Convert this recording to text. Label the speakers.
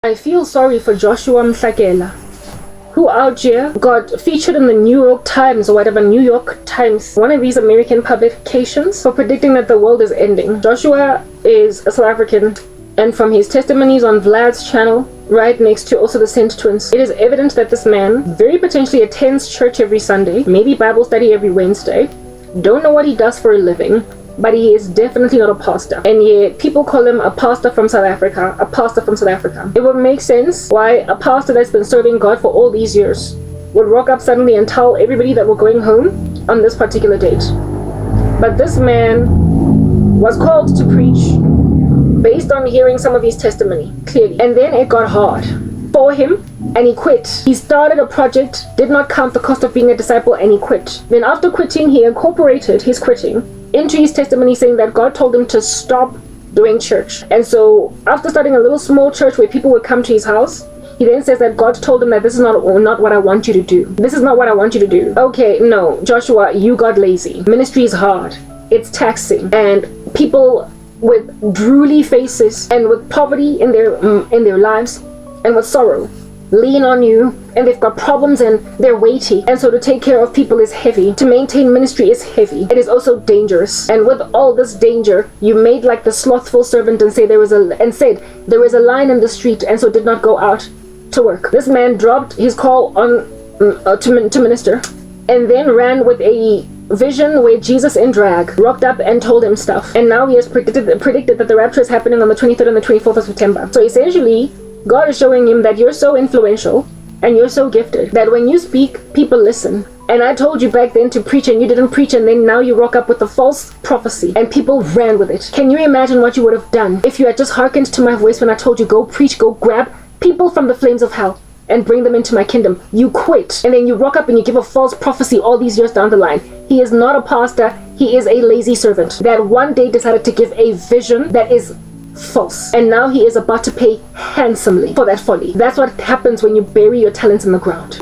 Speaker 1: I feel sorry for Joshua Mhlakela, who out here got featured in the New York Times or whatever, New York Times, one of these American publications, for predicting that the world is ending. Joshua is a South African, and from his testimonies on Vlad's channel, right next to also the Saint twins, it is evident that this man very potentially attends church every Sunday, maybe Bible study every Wednesday. Don't know what he does for a living, but he is definitely not a pastor. And yet people call him a pastor from South Africa, a pastor from South Africa. It would make sense why a pastor that's been serving God for all these years would rock up suddenly and tell everybody that we're going home on this particular date. But this man was called to preach based on hearing some of his testimony, clearly. And then it got hard for him, and he quit. He started a project, did not count the cost of being a disciple, and he quit. Then after quitting, he incorporated his quitting into his testimony, saying that God told him to stop doing church. And so after starting a little small church where people would come to his house, he then says that God told him that this is not what I want you to do. This is not what I want you to do. Okay, no, Joshua, you got lazy. Ministry is hard. It's taxing. And people with drooly faces and with poverty in their lives and with sorrow lean on you, and they've got problems and they're weighty, and so to take care of people is heavy. To maintain ministry is heavy. It is also dangerous. And with all this danger, you made like the slothful servant and said there was a lion in the street, and so did not go out to work. This man dropped his call on to minister, and then ran with a vision where Jesus in drag rocked up and told him stuff. And now he has predicted that the rapture is happening on the 23rd and the 24th of September. So essentially, God is showing him that you're so influential and you're so gifted that when you speak, people listen. And I told you back then to preach and you didn't preach, and then now you rock up with a false prophecy and people ran with it. Can you imagine what you would have done if you had just hearkened to my voice when I told you go preach, go grab people from the flames of hell and bring them into my kingdom? You quit, and then you rock up and you give a false prophecy all these years down the line. He is not a pastor. He is a lazy servant that one day decided to give a vision that is false, and now he is about to pay handsomely for that folly. That's what happens when you bury your talents in the ground.